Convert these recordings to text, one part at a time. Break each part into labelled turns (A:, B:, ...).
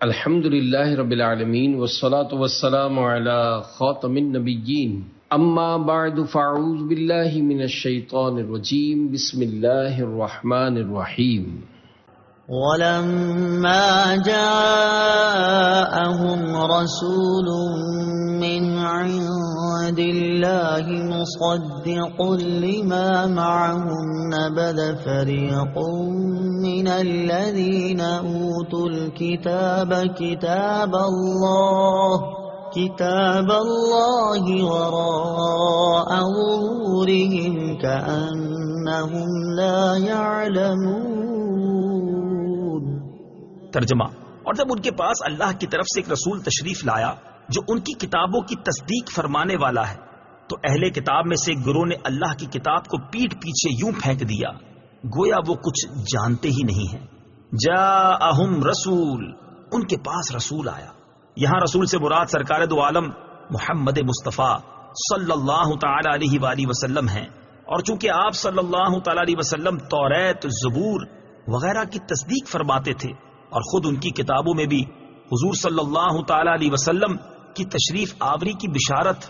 A: الحمد للہ رب العالمین والصلاة والسلام علی خاتم النبیین اما بعد فاعوذ باللہ من الشیطان الرجیم بسم اللہ الرحمن الرحیم
B: ولما جاءهم رسول من عند الله مصدق لما معهم نبذ فريق من الذين أوتوا الكتاب كتاب الله وراء ظهورهم كأنهم لا يعلمون.
C: ترجمہ: اور جب ان کے پاس اللہ کی طرف سے ایک رسول تشریف لایا جو ان کی کتابوں کی تصدیق فرمانے والا ہے تو اہل کتاب میں سے ایک گروہ نے اللہ کی کتاب کو پیٹھ پیچھے یوں پھینک دیا گویا وہ کچھ جانتے ہی نہیں ہیں. جاءہم رسول، ان کے پاس رسول آیا. یہاں رسول سے مراد سرکار دو عالم محمد مصطفیٰ صلی اللہ تعالی علیہ وآلہ وسلم ہیں، اور چونکہ آپ صلی اللہ تعالی علیہ وسلم توریت، زبور وغیرہ کی تصدیق فرماتے تھے اور خود ان کی کتابوں میں بھی حضور صلی اللہ تعالی علیہ وسلم کی تشریف آوری کی بشارت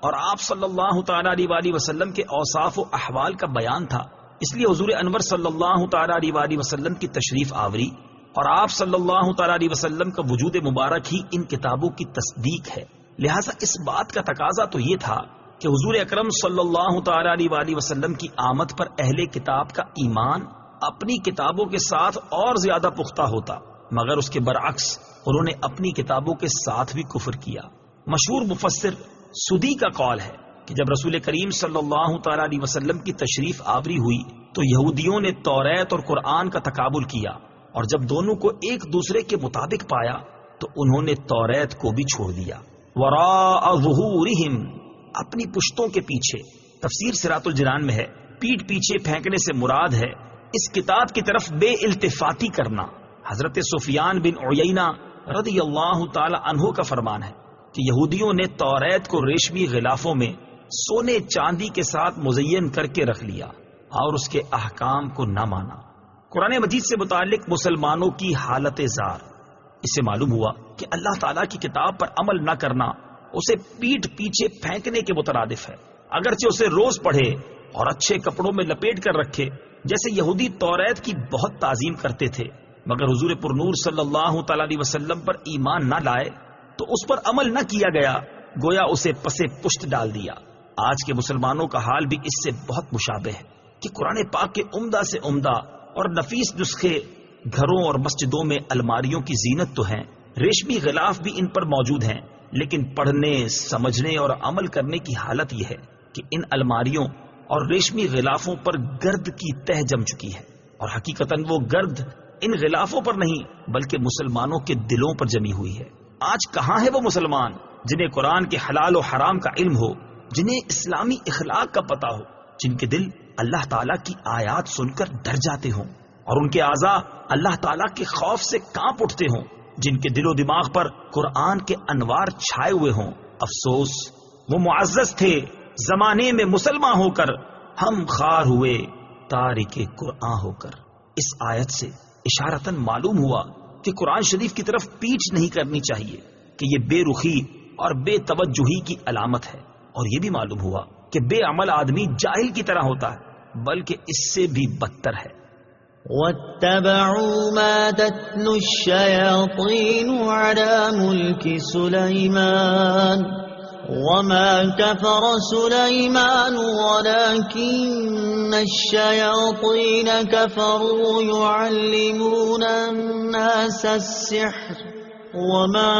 C: اور آپ صلی اللہ تعالی علیہ وآلہ وسلم کے اوصاف و احوال کا بیان تھا، اس لیے حضور انور صلی اللہ تعالی علیہ وآلہ وسلم کی تشریف آوری اور آپ صلی اللہ تعالی علیہ وسلم کا وجود مبارک ہی ان کتابوں کی تصدیق ہے. لہٰذا اس بات کا تقاضا تو یہ تھا کہ حضور اکرم صلی اللہ تعالی علیہ وآلہ وسلم کی آمد پر اہل کتاب کا ایمان اپنی کتابوں کے ساتھ اور زیادہ پختہ ہوتا، مگر اس کے برعکس انہوں نے اپنی کتابوں کے ساتھ بھی کفر کیا. مشہور مفسر سدی کا قول ہے کہ جب رسول کریم صلی اللہ تعالی علیہ وسلم کی تشریف آوری ہوئی تو یہودیوں نے توریت اور قرآن کا تقابل کیا، اور جب دونوں کو ایک دوسرے کے مطابق پایا تو انہوں نے توریت کو بھی چھوڑ دیا. وراء ظہورہم، اپنی پشتوں کے پیچھے. تفسیر صراط الجنان میں ہے پیٹھ پیچھے پھینکنے سے مراد ہے اس کتاب کی طرف بے التفاتی کرنا. حضرت سفیان بن عیینہ رضی اللہ تعالی عنہ کا فرمان ہے کہ یہودیوں نے توریت کو ریشمی غلافوں میں سونے چاندی کے ساتھ مزین کر کے رکھ لیا اور اس کے احکام کو نہ مانا. قرآن مجید سے متعلق مسلمانوں کی حالت زار، اس سے معلوم ہوا کہ اللہ تعالیٰ کی کتاب پر عمل نہ کرنا اسے پیٹھ پیچھے پھینکنے کے مترادف ہے. اگرچہ اسے روز پڑھے اور اچھے کپڑوں میں لپیٹ کر رکھے جیسے یہودی توریت کی بہت تعظیم کرتے تھے، مگر حضور پر نور صلی اللہ تعالی علیہ وسلم پر ایمان نہ لائے تو اس پر عمل نہ کیا گیا، گویا اسے پسے پشت ڈال دیا. آج کے مسلمانوں کا حال بھی اس سے بہت مشابہ ہے کہ قرآن پاک کے عمدہ سے عمدہ اور نفیس نسخے گھروں اور مسجدوں میں الماریوں کی زینت تو ہیں، ریشمی غلاف بھی ان پر موجود ہیں، لیکن پڑھنے، سمجھنے اور عمل کرنے کی حالت یہ ہے کہ ان الماریوں اور ریشمی غلافوں پر گرد کی تہ جم چکی ہے، اور حقیقتاً وہ گرد ان غلافوں پر نہیں بلکہ مسلمانوں کے دلوں پر جمی ہوئی ہے. آج کہاں ہے وہ مسلمان جنہیں قرآن کے حلال و حرام کا علم ہو، جنہیں اسلامی اخلاق کا پتہ ہو، جن کے دل اللہ تعالیٰ کی آیات سن کر ڈر جاتے ہوں اور ان کے اعضاء اللہ تعالیٰ کے خوف سے کانپ اٹھتے ہوں، جن کے دل و دماغ پر قرآن کے انوار چھائے ہوئے ہوں. افسوس، وہ معزز تھے زمانے میں مسلمان ہو کر، ہم خوار ہوئے تارک قرآن ہو کر. اس آیت سے اشارتاً معلوم ہوا کہ قرآن شریف کی طرف پیچھ نہیں کرنی چاہیے کہ یہ بے رخی اور بے توجہی کی علامت ہے، اور یہ بھی معلوم ہوا کہ بے عمل آدمی جاہل کی طرح ہوتا ہے، بلکہ اس سے بھی بدتر ہے.
B: وَاتَّبَعُوا مَا تَتْلُو الشَّيَاطِينُ عَلَى مُلْكِ سُلَيْمَانَ وَمَا كَفَرَ سُلَيْمَانُ وَلَكِنَّ الشَّيَاطِينَ كَفَرُوا يُعَلِّمُونَ النَّاسَ السِّحْرَ وَمَا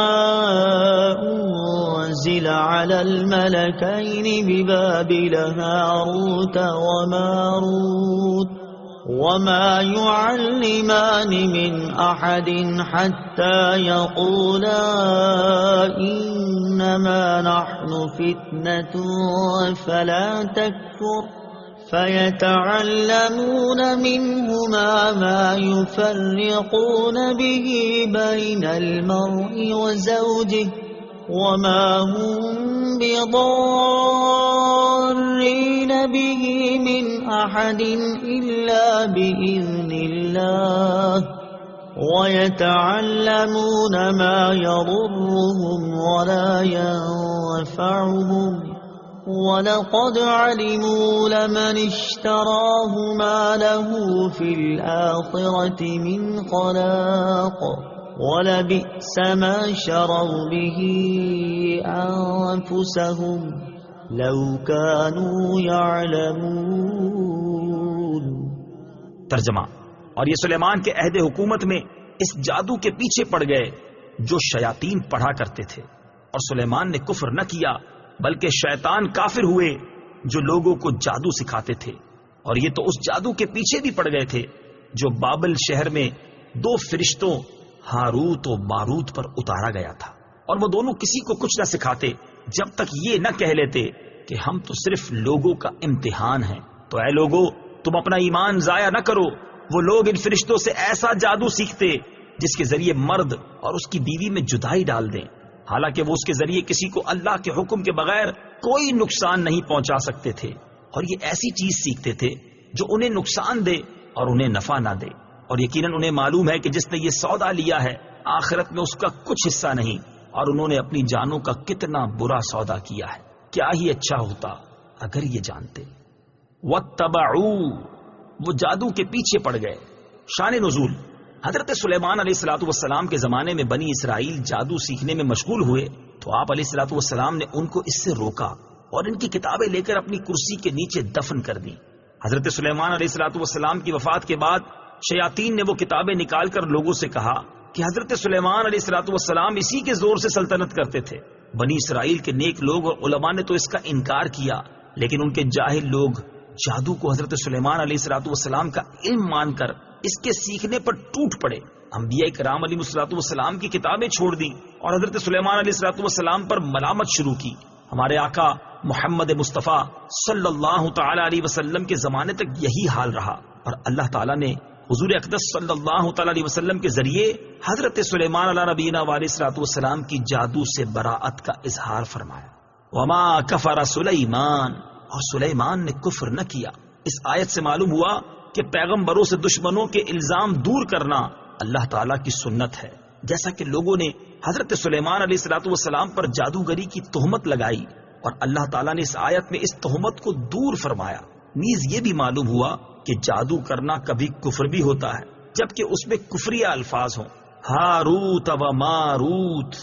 B: أُنزِلَ عَلَى الْمَلَكَيْنِ بِبَابِلَ هَارُوتَ وَمَارُوتَ وَمَا يُعَلِّمَانِ مِنْ أَحَدٍ حَتَّى يَقُولَا إِنَّمَا نَحْنُ فِتْنَةٌ فَلَا تَكْفُرْ فَيَتَعَلَّمُونَ مِنْهُمَا مَا يُفَرِّقُونَ بِهِ بَيْنَ الْمَرْءِ وَزَوْجِهِ وَمَا هُمْ بِضَارِّينَ بِهِ مِنْ أَحَدٍ إِلَّا بِإِذْنِ اللَّهِ وَيَتَعَلَّمُونَ مَا يَضُرُّهُمْ وَلَا يَنفَعُهُمْ وَلَقَدْ عَلِمُوا لَمَنِ اشْتَرَاهُ مَا لَهُ فِي الْآخِرَةِ مِنْ خَلَاقٍ وَلَبِئْسَ مَا شَرَوْا بِهِ أَنفُسَهُمْ لَوْ كَانُوا يَعْلَمُونَ۔
C: ترجمہ: اور یہ سلیمان کے عہد حکومت میں اس جادو کے پیچھے پڑ گئے جو شیاطین پڑھا کرتے تھے، اور سلیمان نے کفر نہ کیا بلکہ شیطان کافر ہوئے جو لوگوں کو جادو سکھاتے تھے، اور یہ تو اس جادو کے پیچھے بھی پڑ گئے تھے جو بابل شہر میں دو فرشتوں ہاروت و ماروت پر اتارا گیا تھا، اور وہ دونوں کسی کو کچھ نہ سکھاتے جب تک یہ نہ کہہ لیتے کہ ہم تو صرف لوگوں کا امتحان ہیں۔ تو اے لوگوں، تم اپنا ایمان ضائع نہ کرو، وہ لوگ ان فرشتوں سے ایسا جادو سیکھتے جس کے ذریعے مرد اور اس کی بیوی میں جدائی ڈال دیں، حالانکہ وہ اس کے ذریعے کسی کو اللہ کے حکم کے بغیر کوئی نقصان نہیں پہنچا سکتے تھے، اور یہ ایسی چیز سیکھتے تھے جو انہیں نقصان دے اور انہیں نفع نہ دے، اور یقیناً انہیں معلوم ہے کہ جس نے یہ سودا لیا ہے آخرت میں اس کا کچھ حصہ نہیں، اور انہوں نے اپنی جانوں کا کتنا برا سودا کیا ہے۔ کیا ہی اچھا ہوتا اگر یہ جانتے۔ وَاتَّبَعُوا، وہ جادو کے پیچھے پڑ گئے۔ شان نزول: حضرت سلیمان علیہ الصلوۃ والسلام کے زمانے میں بنی اسرائیل جادو سیکھنے میں مشغول ہوئے تو آپ علیہ الصلوۃ والسلام نے ان کو اس سے روکا اور ان کی کتابیں لے کر اپنی کرسی کے نیچے دفن کر دی۔ حضرت سلیمان علیہ الصلوۃ والسلام کی وفات کے بعد شیاطین نے وہ کتابیں نکال کر لوگوں سے کہا کہ حضرت سلیمان علیہ الصلوۃ والسلام اسی کے زور سے سلطنت کرتے تھے۔ بنی اسرائیل کے نیک لوگ اور علماء نے تو اس کا انکار کیا، لیکن ان کے جاہل لوگ جادو کو حضرت سلیمان علیہ الصلوۃ والسلام کا علم مان کر اس کے سیکھنے پر ٹوٹ پڑے۔ انبیاء کرام علیہ الصلوۃ والسلام کی کتابیں چھوڑ دیں اور حضرت سلیمان علیہ الصلوۃ والسلام پر ملامت شروع کی۔ ہمارے آقا محمد مصطفیٰ صلی اللہ تعالی علیہ وسلم کے زمانے تک یہی حال رہا، اور اللہ تعالیٰ نے حضور اقدس صلی اللہ تعالی علیہ وسلم کے ذریعے حضرت سلیمان علیہ نبینا علیہ الصلوۃ والسلام کی جادو سے براءت کا اظہار فرمایا۔ وما کفر سلیمان، اور سلیمان نے کفر نہ کیا۔ اس آیت سے معلوم ہوا کہ پیغمبروں سے دشمنوں کے الزام دور کرنا اللہ تعالیٰ کی سنت ہے، جیسا کہ لوگوں نے حضرت سلیمان علیہ الصلوۃ والسلام پر جادوگری کی تہمت لگائی، اور اللہ تعالیٰ نے اس آیت میں اس تہمت کو دور فرمایا۔ نیز یہ بھی معلوم ہوا کہ جادو کرنا کبھی کفر بھی ہوتا ہے جبکہ اس میں کفری الفاظ ہوں۔ ہاروت و ماروت،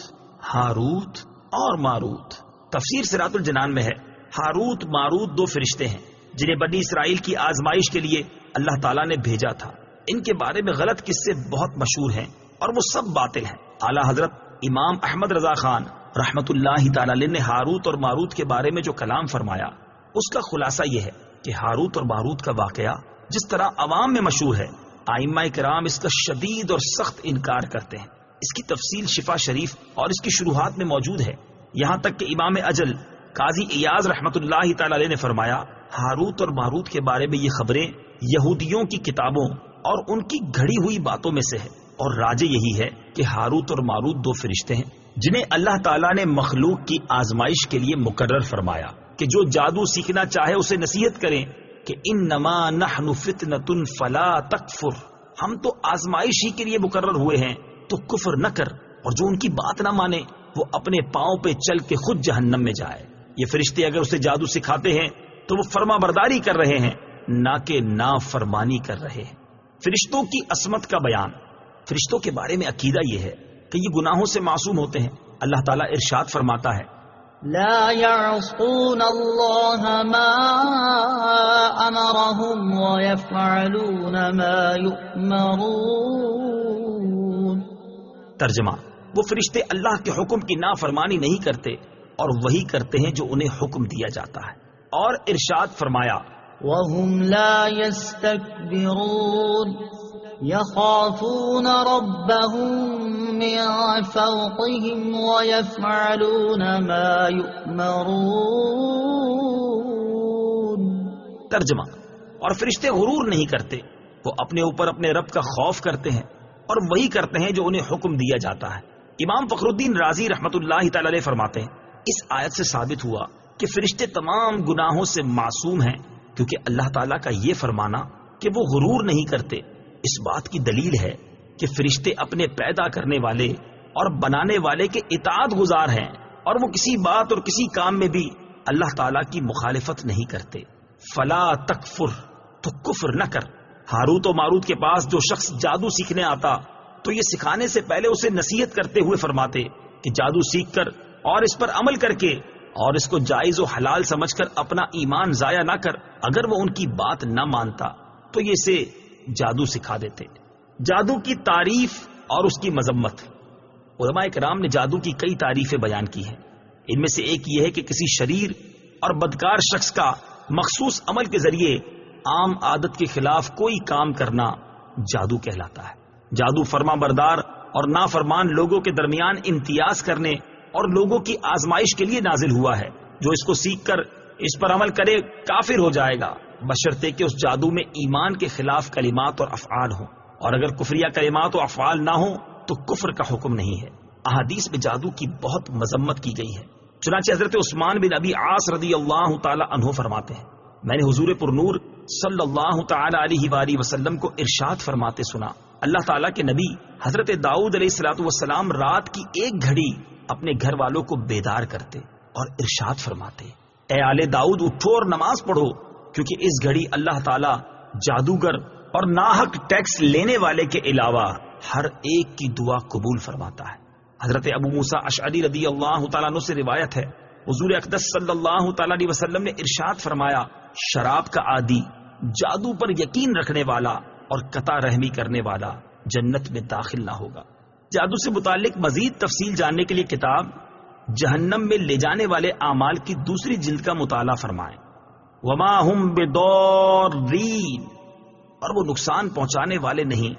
C: ہاروت اور ماروت۔ تفسیر صراط الجنان میں ہے ہاروت ماروت دو فرشتے ہیں جنہیں بنی اسرائیل کی آزمائش کے لیے اللہ تعالیٰ نے بھیجا تھا۔ ان کے بارے میں غلط قصے بہت مشہور ہیں اور وہ سب باطل ہیں۔ اعلیٰ حضرت امام احمد رضا خان رحمت اللہ تعالی علیہ نے ہاروت اور ماروت کے بارے میں جو کلام فرمایا اس کا خلاصہ یہ ہے کہ ہاروت اور ماروت کا واقعہ جس طرح عوام میں مشہور ہے، ائمہ کرام اس کا شدید اور سخت انکار کرتے ہیں۔ اس کی تفصیل شفا شریف اور اس کی شروحات میں موجود ہے، یہاں تک کہ امام اجل قاضی ایاز رحمت اللہ تعالی علیہ نے فرمایا ہاروت اور ماروت کے بارے میں یہ خبریں یہودیوں کی کتابوں اور ان کی گھڑی ہوئی باتوں میں سے ہے، اور راجے یہی ہے کہ ہاروت اور ماروت دو فرشتے ہیں جنہیں اللہ تعالیٰ نے مخلوق کی آزمائش کے لیے مقرر فرمایا کہ جو جادو سیکھنا چاہے اسے نصیحت کریں کہ انما نحن فتنۃ فلا تکفر، ہم تو آزمائش ہی کے لیے مقرر ہوئے ہیں تو کفر نہ کر، اور جو ان کی بات نہ مانے وہ اپنے پاؤں پہ چل کے خود جہنم میں جائے۔ یہ فرشتے اگر اسے جادو سکھاتے ہیں تو وہ فرما برداری کر رہے ہیں نہ کہ نافرمانی کر رہے ہیں۔ فرشتوں کی عصمت کا بیان۔ فرشتوں کے بارے میں عقیدہ یہ ہے کہ یہ گناہوں سے معصوم ہوتے ہیں۔ اللہ تعالیٰ ارشاد فرماتا ہے
B: لا يعصون اللہ ما امرهم ويفعلون ما يؤمرون۔
C: ترجمہ: وہ فرشتے اللہ کے حکم کی نافرمانی نہیں کرتے اور وہی کرتے ہیں جو انہیں حکم دیا جاتا ہے۔ اور ارشاد فرمایا
B: وهم لا يستكبرون يخافون ربهم من فوقهم ويفعلون ما يؤمرون۔
C: ترجمہ: اور فرشتے غرور نہیں کرتے، وہ اپنے اوپر اپنے رب کا خوف کرتے ہیں اور وہی کرتے ہیں جو انہیں حکم دیا جاتا ہے۔ امام فخر الدین رازی رحمت اللہ تعالی علیہ فرماتے ہیں اس آیت سے ثابت ہوا کہ فرشتے تمام گناہوں سے معصوم ہیں، کیونکہ اللہ تعالیٰ کا یہ فرمانا کہ وہ غرور نہیں کرتے اس بات کی دلیل ہے کہ فرشتے اپنے پیدا کرنے والے اور بنانے والے کے اطاعت گزار ہیں اور وہ کسی بات اور کسی کام میں بھی اللہ تعالیٰ کی مخالفت نہیں کرتے۔ فلا تکفر، تو کفر نہ کر۔ ہاروت و ماروت کے پاس جو شخص جادو سیکھنے آتا تو یہ سکھانے سے پہلے اسے نصیحت کرتے ہوئے فرماتے کہ جادو سیکھ کر اور اس پر عمل کر کے اور اس کو جائز و حلال سمجھ کر اپنا ایمان ضائع نہ کر۔ اگر وہ ان کی بات نہ مانتا تو یہ اسے جادو سکھا دیتے۔ جادو کی تعریف اور اس کی مذمت۔ علماء کرام نے جادو کی کئی تعریفیں بیان کی ہیں۔ ان میں سے ایک یہ ہے کہ کسی شریر اور بدکار شخص کا مخصوص عمل کے ذریعے عام عادت کے خلاف کوئی کام کرنا جادو کہلاتا ہے۔ جادو فرما بردار اور نافرمان لوگوں کے درمیان امتیاز کرنے اور لوگوں کی آزمائش کے لیے نازل ہوا ہے۔ جو اس کو سیکھ کر اس پر عمل کرے کافر ہو جائے گا، بشرطے کہ اس جادو میں ایمان کے خلاف کلمات اور افعال ہوں، اور اگر کفریہ کلمات و افعال نہ ہوں تو کفر کا حکم نہیں ہے۔ احادیث میں جادو کی بہت مذمت کی گئی ہے۔ چنانچہ حضرت عثمان بن ابی عاص رضی اللہ تعالی عنہ فرماتے ہیں، میں نے حضور پرنور صلی اللہ تعالی علیہ وآلہ وسلم کو ارشاد فرماتے سنا، اللہ تعالیٰ کے نبی حضرت داؤد علیہ الصلوۃ والسلام رات کی ایک گھڑی اپنے گھر والوں کو بیدار کرتے اور ارشاد فرماتے، اے آل داؤد اٹھو اور نماز پڑھو، کیونکہ اس گھڑی اللہ تعالیٰ جادوگر اور ناحق ٹیکس لینے والے کے علاوہ ہر ایک کی دعا قبول فرماتا ہے۔ حضرت ابو موسیٰ اشعری رضی اللہ تعالیٰ عنہ سے روایت ہے، حضور اقدس صلی اللہ تعالیٰ علیہ وسلم نے ارشاد فرمایا، شراب کا عادی، جادو پر یقین رکھنے والا اور قطع رحمی کرنے والا جنت میں داخل نہ ہوگا۔ جادو سے متعلق مزید تفصیل جاننے کے لیے کتاب جہنم میں لے جانے والے اعمال کی دوسری جلد کا مطالعہ فرمائیں۔ وما ہم بضارین، اور وہ نقصان پہنچانے والے نہیں۔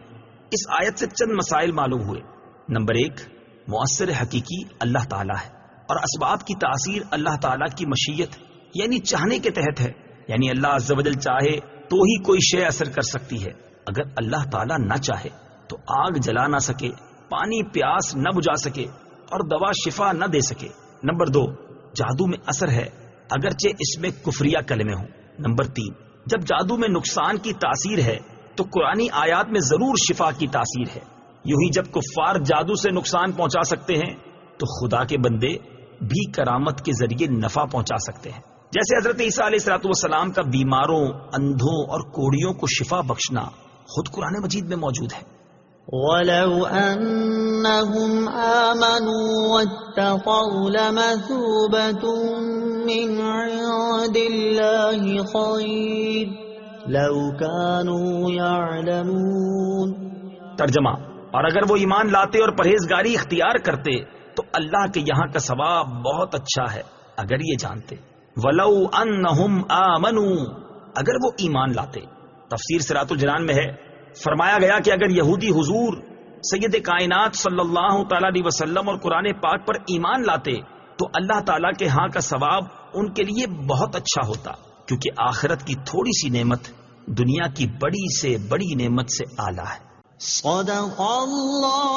C: اس آیت سے چند مسائل معلوم ہوئے۔ نمبر 1، مؤثر حقیقی اللہ تعالیٰ ہے اور اسباب کی تاثیر اللہ تعالیٰ کی مشیت یعنی چاہنے کے تحت ہے، یعنی اللہ عز و جل چاہے تو ہی کوئی شے اثر کر سکتی ہے، اگر اللہ تعالیٰ نہ چاہے تو آگ جلا نہ سکے، پانی پیاس نہ بجھا سکے اور دوا شفا نہ دے سکے۔ نمبر 2، جادو میں اثر ہے اگرچہ اس میں کفریہ کلمے ہوں۔ نمبر 3، جب جادو میں نقصان کی تاثیر ہے تو قرآنی آیات میں ضرور شفا کی تاثیر ہے۔ یوں ہی جب کفار جادو سے نقصان پہنچا سکتے ہیں تو خدا کے بندے بھی کرامت کے ذریعے نفع پہنچا سکتے ہیں، جیسے حضرت عیسیٰ علیہ الصلوۃ والسلام کا بیماروں، اندھوں اور کوڑیوں کو شفا بخشنا خود قرآن مجید میں موجود ہے۔
B: وَلَوْ أَنَّهُمْ آمَنُوا وَاتَّقَوْا لَمَثُوبَةٌ مِّنْ عِندِ اللَّهِ خَيْرٌ لَوْ كَانُوا يَعْلَمُونَ۔
C: ترجمہ، اور اگر وہ ایمان لاتے اور پرہیزگاری اختیار کرتے تو اللہ کے یہاں کا ثواب بہت اچھا ہے اگر یہ جانتے۔ وَلَوْ أَنَّهُمْ آمَنُوا، اگر وہ ایمان لاتے۔ تفسیر صراط الجنان میں ہے، فرمایا گیا کہ اگر یہودی حضور سید کائنات صلی اللہ تعالی علیہ وسلم اور قرآن پاک پر ایمان لاتے تو اللہ تعالیٰ کے ہاں کا ثواب ان کے لیے بہت اچھا ہوتا، کیونکہ آخرت کی تھوڑی سی نعمت دنیا کی بڑی سے بڑی نعمت سے اعلیٰ ہے۔
B: صدق اللہ